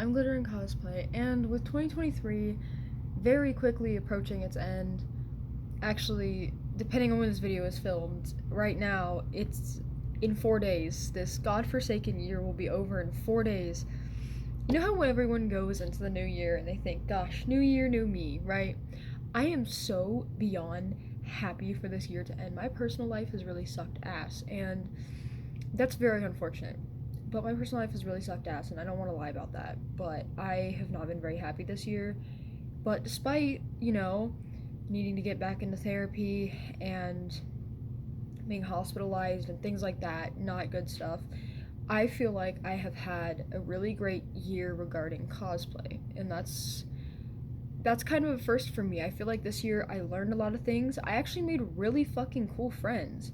I'm Glitter in Cosplay, and with 2023 very quickly approaching its end, actually, depending on when this video is filmed, right now, it's in 4 days. This godforsaken year will be over in 4 days. You know how everyone goes into the new year and they think, gosh, new year, new me, right? I am so beyond happy for this year to end. My personal life has really sucked ass, and that's very unfortunate. But my personal life has really sucked ass, and I don't want to lie about that. But I have not been very happy this year. But despite, needing to get back into therapy and being hospitalized and things like that, not good stuff, I feel like I have had a really great year regarding cosplay. And that's kind of a first for me. I feel like this year I learned a lot of things. I actually made really fucking cool friends.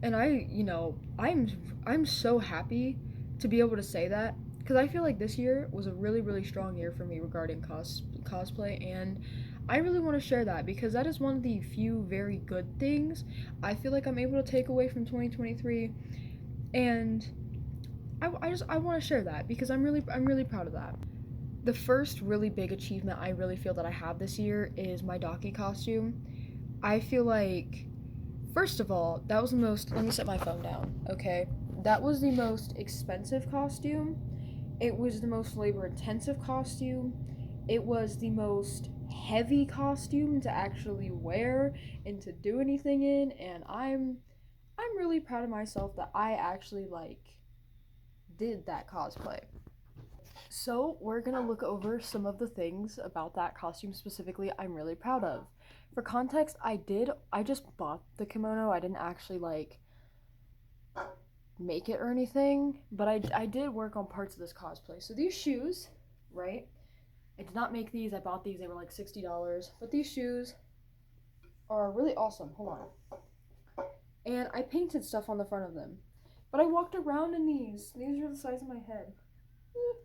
And I'm so happy to be able to say that because I feel like this year was a really really strong year for me regarding cosplay, and I really want to share that because that is one of the few very good things I feel like I'm able to take away from 2023, and I want to share that because I'm really proud of that. The first really big achievement I really feel that I have this year is my Daki costume. I feel like, first of all, that was the most. Let me set my phone down, okay? That was the most expensive costume. It was the most labor intensive costume. It was the most heavy costume to actually wear and to do anything in, and I'm really proud of myself that I actually did that cosplay. So, we're gonna look over some of the things about that costume specifically I'm really proud of. For context, I just bought the kimono. I didn't actually make it or anything, but I did work on parts of this cosplay. So, these shoes, right? I did not make these. I bought these. They were like $60. But these shoes are really awesome. Hold on. And I painted stuff on the front of them. But I walked around in these. These are the size of my head.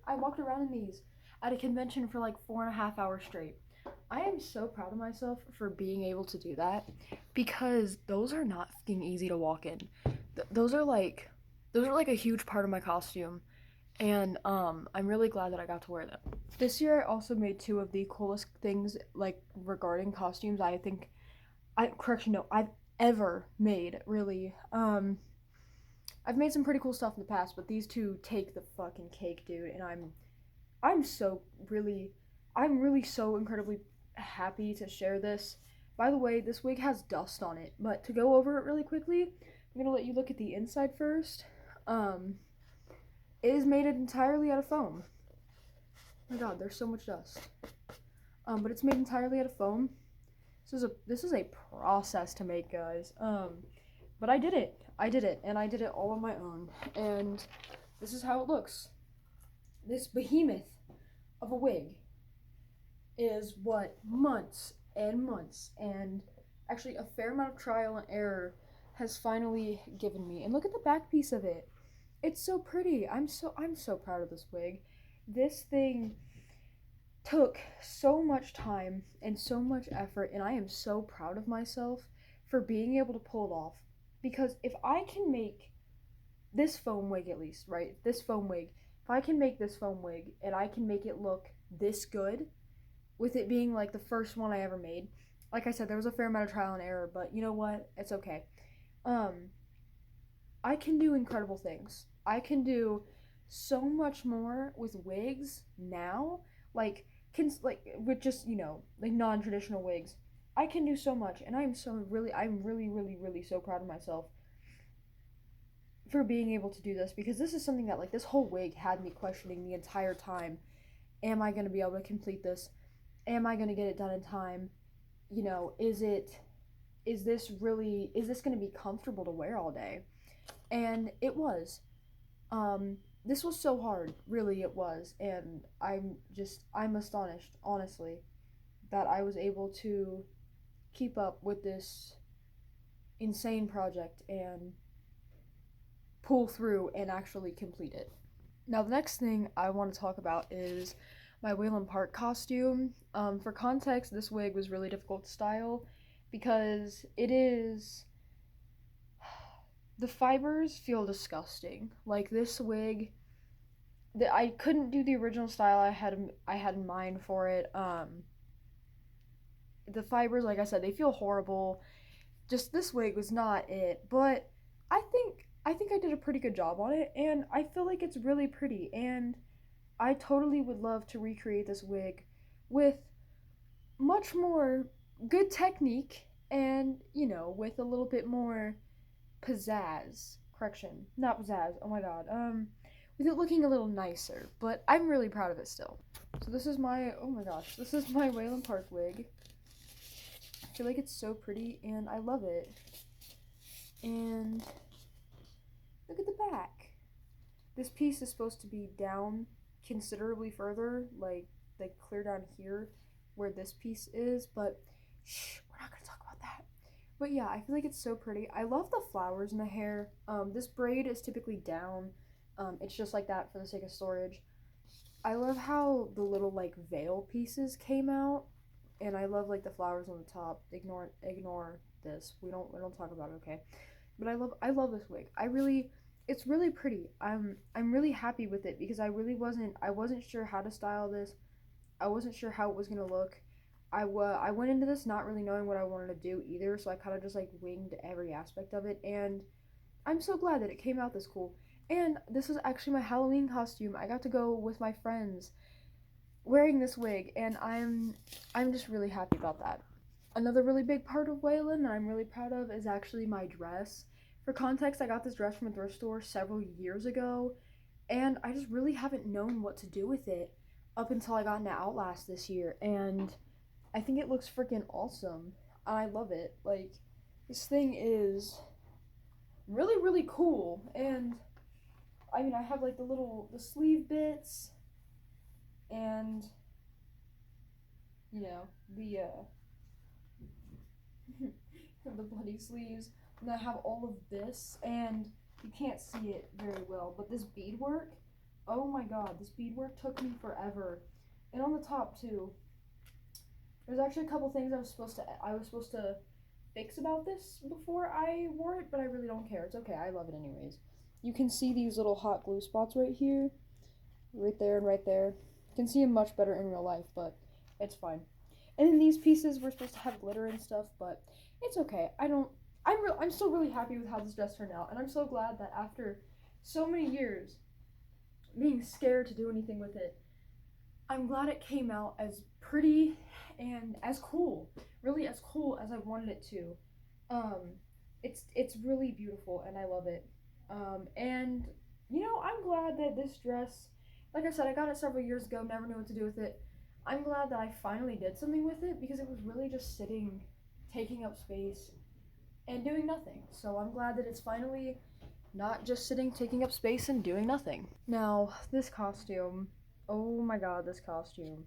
I walked around in these at a convention for like 4.5 hours straight. I am so proud of myself for being able to do that because those are not fucking easy to walk in. Those are like a huge part of my costume, and I'm really glad that I got to wear them. This year I also made two of the coolest things regarding costumes I've ever made, really. I've made some pretty cool stuff in the past, but these two take the fucking cake, dude, and I'm so really I'm really so incredibly happy to share this. By the way, this wig has dust on it, but to go over it really quickly, I'm gonna let you look at the inside first. Um, it is made entirely out of foam. Oh my god, there's so much dust. But it's made entirely out of foam. This is a process to make, guys. But I did it. And I did it all on my own. And this is how it looks. This behemoth of a wig is what months and months and actually a fair amount of trial and error has finally given me. And look at the back piece of it. It's so pretty. I'm so proud of this wig. This thing took so much time and so much effort, and I am so proud of myself for being able to pull it off. Because if I can make this foam wig, at least, right? This foam wig, if I can make this foam wig and I can make it look this good, with it being like the first one I ever made, like I said, there was a fair amount of trial and error, but you know what? It's okay. Um, I can do incredible things. I can do so much more with wigs now, with just like non-traditional wigs. I can do so much, and I'm really, really, really so proud of myself for being able to do this because this is something that this whole wig had me questioning the entire time. Am I gonna be able to complete this? Am I gonna get it done in time? Is this gonna be comfortable to wear all day? And it was. This was so hard, really it was, and I'm astonished, honestly, that I was able to keep up with this insane project and pull through and actually complete it. Now, the next thing I want to talk about is my Waylon Park costume. For context, this wig was really difficult to style because the fibers feel disgusting. Like, this wig I couldn't do the original style I had in mind for it. The fibers, like I said, they feel horrible. Just this wig was not it, but I think I did a pretty good job on it, and I feel like it's really pretty, and I totally would love to recreate this wig with much more good technique and, you know, with a little bit more pizzazz. Correction, not pizzazz. Oh my god. With it looking a little nicer, but I'm really proud of it still. So this is my, oh my gosh, this is my Waylon Park wig. I feel like it's so pretty and I love it. And look at the back. This piece is supposed to be down considerably further, like clear down here where this piece is, but shh, we're not gonna talk about that. But yeah, I feel like it's so pretty. I love the flowers in the hair. This braid is typically down. It's just like that for the sake of storage. I love how the little like veil pieces came out, and I love like the flowers on the top. Ignore this. We don't talk about it, okay? But I love this wig. It's really pretty. I'm really happy with it because I wasn't sure how to style this. I wasn't sure how it was gonna look. I went into this not really knowing what I wanted to do either, so I kind of just like winged every aspect of it, and I'm so glad that it came out this cool. And this was actually my Halloween costume. I got to go with my friends wearing this wig, and I'm just really happy about that. Another really big part of Waylon that I'm really proud of is actually my dress. For context, I got this dress from a thrift store several years ago, and I just really haven't known what to do with it up until I got into Outlast this year, and I think it looks freaking awesome. I love it. Like, this thing is really, really cool, and I mean, I have like the sleeve bits, and you know, the bloody sleeves, and I have all of this, and you can't see it very well, but this beadwork, oh my god, this beadwork took me forever. And on the top too, there's actually a couple things I was supposed to fix about this before I wore it, but I really don't care. It's okay, I love it anyways. You can see these little hot glue spots right here, right there and right there. You can see them much better in real life, but it's fine. And then these pieces were supposed to have glitter and stuff, but it's okay. I'm still really happy with how this dress turned out, and I'm so glad that after so many years being scared to do anything with it, I'm glad it came out as pretty and as cool, really as cool as I wanted it to. It's really beautiful and I love it. And you know, I'm glad that this dress, like I said, I got it several years ago, never knew what to do with it. I'm glad that I finally did something with it because it was really just sitting, taking up space, and doing nothing. So I'm glad that it's finally not just sitting, taking up space, and doing nothing. Now, this costume, oh my god, this costume.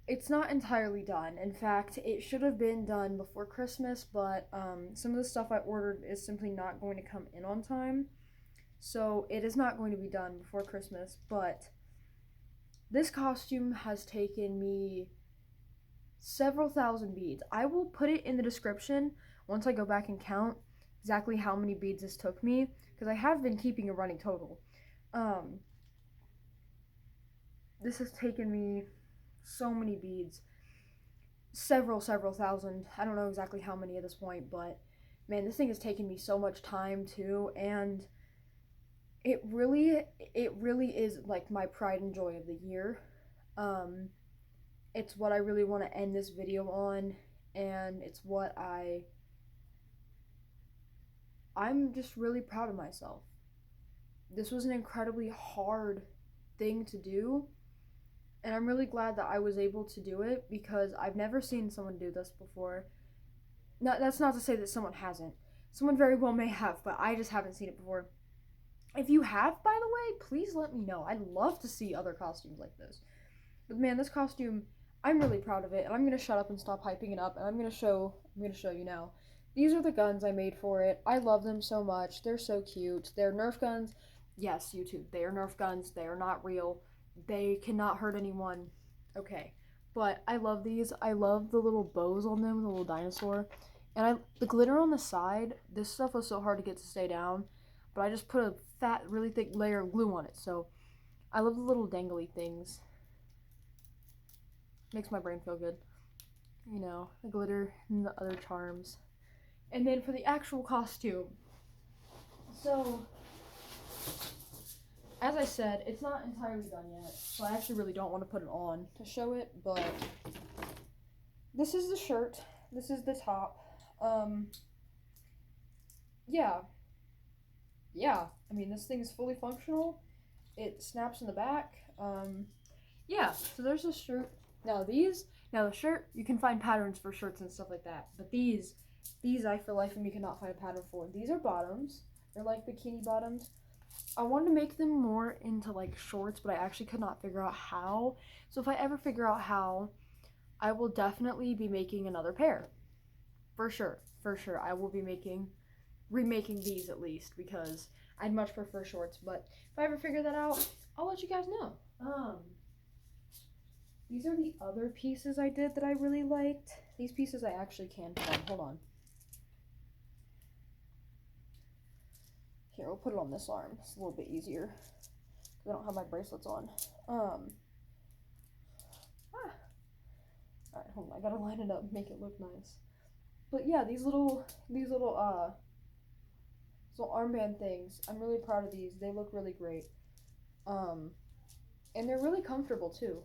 It's not entirely done. In fact, it should have been done before Christmas, but some of the stuff I ordered is simply not going to come in on time. So it is not going to be done before Christmas, but this costume has taken me several thousand beads. I will put it in the description once I go back and count exactly how many beads this took me, because I have been keeping a running total. This has taken me so many beads, several thousand. I don't know exactly how many at this point, but man, this thing has taken me so much time too, and it really is like my pride and joy of the year. It's what I really want to end this video on, and it's what I'm just really proud of myself. This was an incredibly hard thing to do, and I'm really glad that I was able to do it because I've never seen someone do this before. That's not to say that someone hasn't. Someone very well may have, but I just haven't seen it before. If you have, by the way, please let me know. I'd love to see other costumes like this. But man, this costume, I'm really proud of it, and I'm gonna shut up and stop hyping it up, and I'm gonna show you now. These are the guns I made for it. I love them so much. They're so cute. They're Nerf guns. Yes, YouTube, they are Nerf guns. They are not real. They cannot hurt anyone. Okay, but I love these. I love the little bows on them, the little dinosaur. And the glitter on the side, this stuff was so hard to get to stay down. but I just put a fat, really thick layer of glue on it. So I love the little dangly things. Makes my brain feel good. You know, the glitter and the other charms. And then for the actual costume. So, as I said, it's not entirely done yet. So I actually really don't want to put it on to show it, but this is the shirt. This is the top. Yeah. I mean, this thing is fully functional. It snaps in the back. Yeah, so there's this shirt. Now the shirt, you can find patterns for shirts and stuff like that. But these I for life of me cannot find a pattern for. These are bottoms. They're like bikini bottoms. I wanted to make them more into like shorts, but I actually could not figure out how. So if I ever figure out how, I will definitely be making another pair. For sure. I will be remaking these at least, because I'd much prefer shorts. But if I ever figure that out, I'll let you guys know. These are the other pieces I did that I really liked. These pieces I actually can put on. Hold on. Here, we'll put it on this arm. It's a little bit easier. I don't have my bracelets on. Alright, hold on. I gotta line it up and make it look nice. But yeah, these little armband things, I'm really proud of these. They look really great. And they're really comfortable too.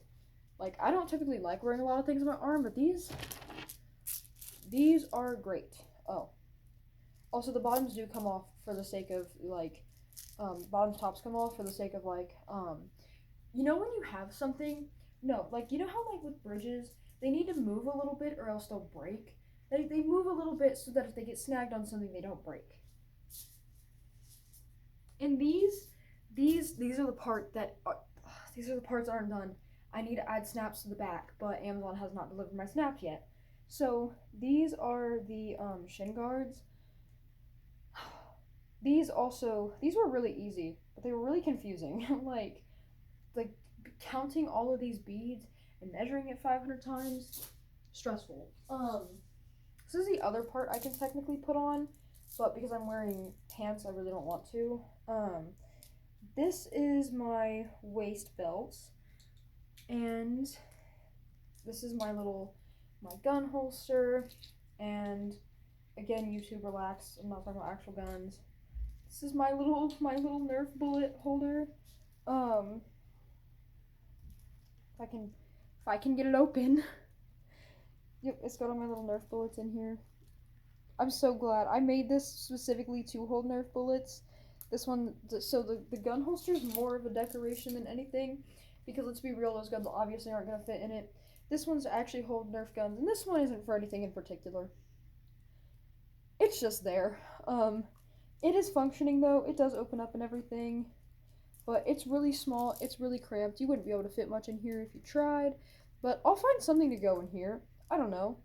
Like, I don't typically like wearing a lot of things on my arm, but these are great. Oh. Also, the bottoms do come off for the sake of, like, bottoms tops come off for the sake of, like, you know when you have something, no, like, you know how, like, with bridges, they need to move a little bit or else they'll break? They move a little bit so that if they get snagged on something, they don't break. And these are the part that, these are the parts that aren't done. I need to add snaps to the back, but Amazon has not delivered my snaps yet. So these are the shin guards. These were really easy, but they were really confusing. like counting all of these beads and measuring it 500 times, stressful. This is the other part I can technically put on, but because I'm wearing pants, I really don't want to. This is my waist belt. And this is my gun holster, and again, YouTube relax, I'm not talking about actual guns. This is my little Nerf bullet holder. If I can get it open. Yep, it's got all my little Nerf bullets in here. I'm so glad. I made this specifically to hold Nerf bullets. This one, so the gun holster is more of a decoration than anything. Because let's be real, those guns obviously aren't going to fit in it. This one's actually hold Nerf guns, and this one isn't for anything in particular. It's just there. It is functioning though. It does open up and everything. But it's really small. It's really cramped. You wouldn't be able to fit much in here if you tried. But I'll find something to go in here. I don't know.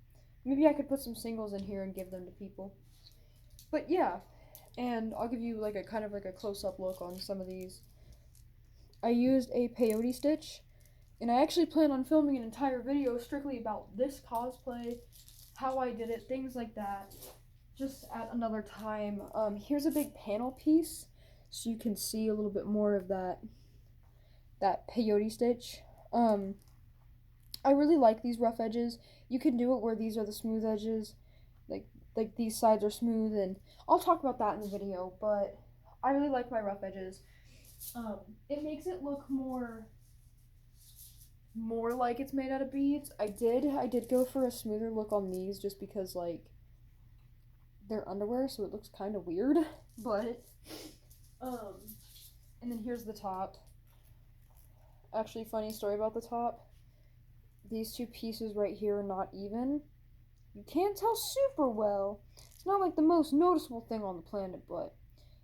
Maybe I could put some singles in here and give them to people. But yeah. And I'll give you like a kind of like a close-up look on some of these. I used a peyote stitch, and I actually plan on filming an entire video strictly about this cosplay, how I did it, things like that, just at another time. Here's a big panel piece, so you can see a little bit more of that peyote stitch. I really like these rough edges. You can do it where these are the smooth edges, like these sides are smooth, and I'll talk about that in the video, but I really like my rough edges. It makes it look more like it's made out of beads. I did go for a smoother look on these just because, like, they're underwear, so it looks kind of weird, but, and then here's the top. Actually, funny story about the top. These two pieces right here are not even. You can't tell super well. It's not like the most noticeable thing on the planet, but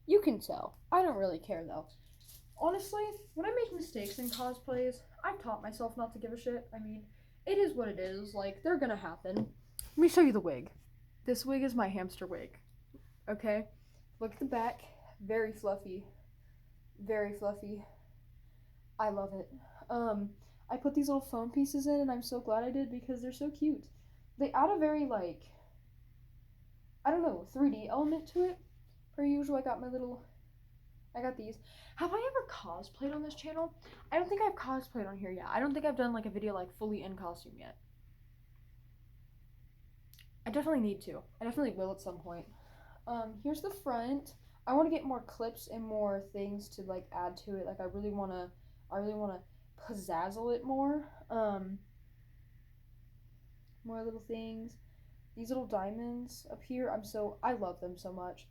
you can tell. I don't really care though. Honestly, when I make mistakes in cosplays, I've taught myself not to give a shit. I mean, it is what it is. Like, they're gonna happen. Let me show you the wig. This wig is my hamster wig. Okay? Look at the back. Very fluffy. Very fluffy. I love it. I put these little foam pieces in, and I'm so glad I did because they're so cute. They add a very, like, I don't know, 3D element to it. Per usual, I got my little I got these. Have I ever cosplayed on this channel? I don't think I've cosplayed on here yet. I don't think I've done like a video like fully in costume yet. I definitely need to. I definitely will at some point. Here's the front. I want to get more clips and more things to like add to it. Like I really wanna pizzazzle it more. More little things. These little diamonds up here, I love them so much.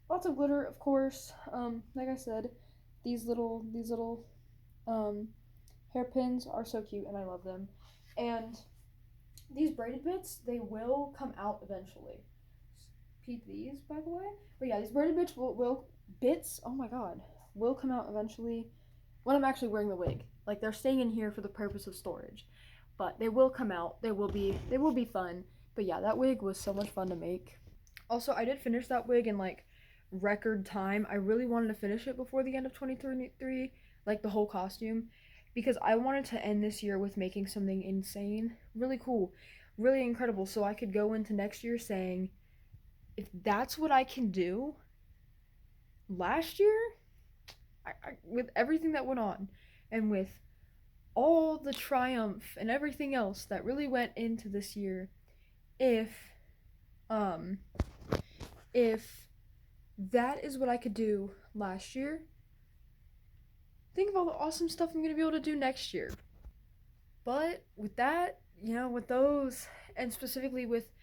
Lots of glitter, of course. Like I said, these little hairpins are so cute and I love them. And these braided bits, they will come out eventually. Peep these, by the way. But yeah, these braided bits oh my god, will come out eventually when I'm actually wearing the wig. Like they're staying in here for the purpose of storage. But they will come out. They will be fun. But yeah, that wig was so much fun to make. Also, I did finish that wig in like record time. I really wanted to finish it before the end of 2023, like the whole costume, because I wanted to end this year with making something insane, really cool, really incredible, so I could go into next year saying, if that's what I can do last year, with everything that went on, and with all the triumph and everything else that really went into this year, um if that is what I could do last year, think of all the awesome stuff I'm gonna be able to do next year. But with that, with those, and specifically with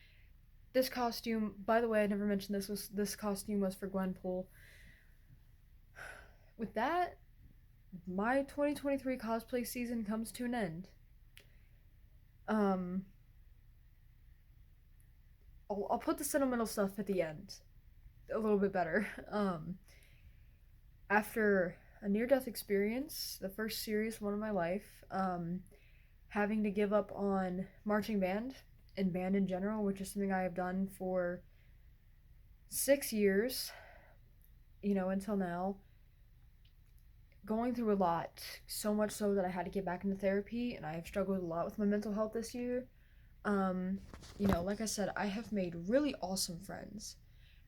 this costume, by the way, I never mentioned this costume was for Gwen. With that, my 2023 cosplay season comes to an end. I'll put the sentimental stuff at the end, a little bit better. After a near-death experience, the first serious one of my life, having to give up on marching band and band in general, which is something I have done for 6 years, until now. Going through a lot, so much so that I had to get back into therapy, and I have struggled a lot with my mental health this year. Like I said, I have made really awesome friends,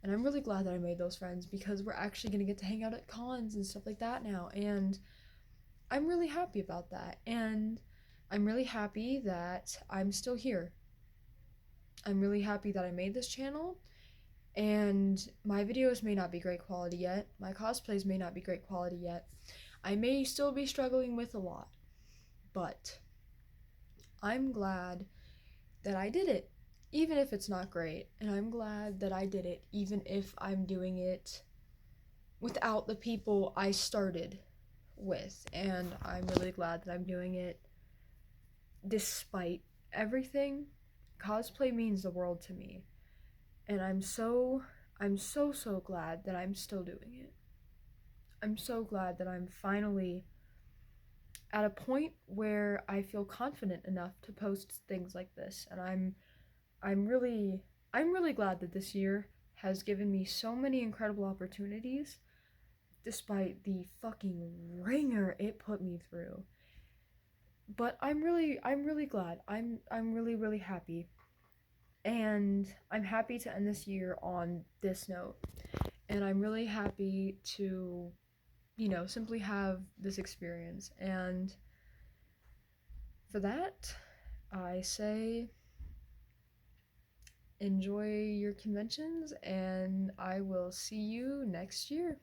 and I'm really glad that I made those friends because we're actually gonna get to hang out at cons and stuff like that now, and I'm really happy about that, and I'm really happy that I'm still here. I'm really happy that I made this channel, and my videos may not be great quality yet, my cosplays may not be great quality yet, I may still be struggling with a lot, but I'm glad that I did it, even if it's not great, and I'm glad that I did it, even if I'm doing it without the people I started with, and I'm really glad that I'm doing it despite everything. Cosplay means the world to me, and I'm so glad that I'm still doing it. I'm so glad that I'm finally at a point where I feel confident enough to post things like this, and I'm really glad that this year has given me so many incredible opportunities despite the fucking ringer it put me through. But I'm really glad. I'm really happy. And I'm happy to end this year on this note. And I'm really happy to, simply have this experience. And for that, I say enjoy your conventions, and I will see you next year.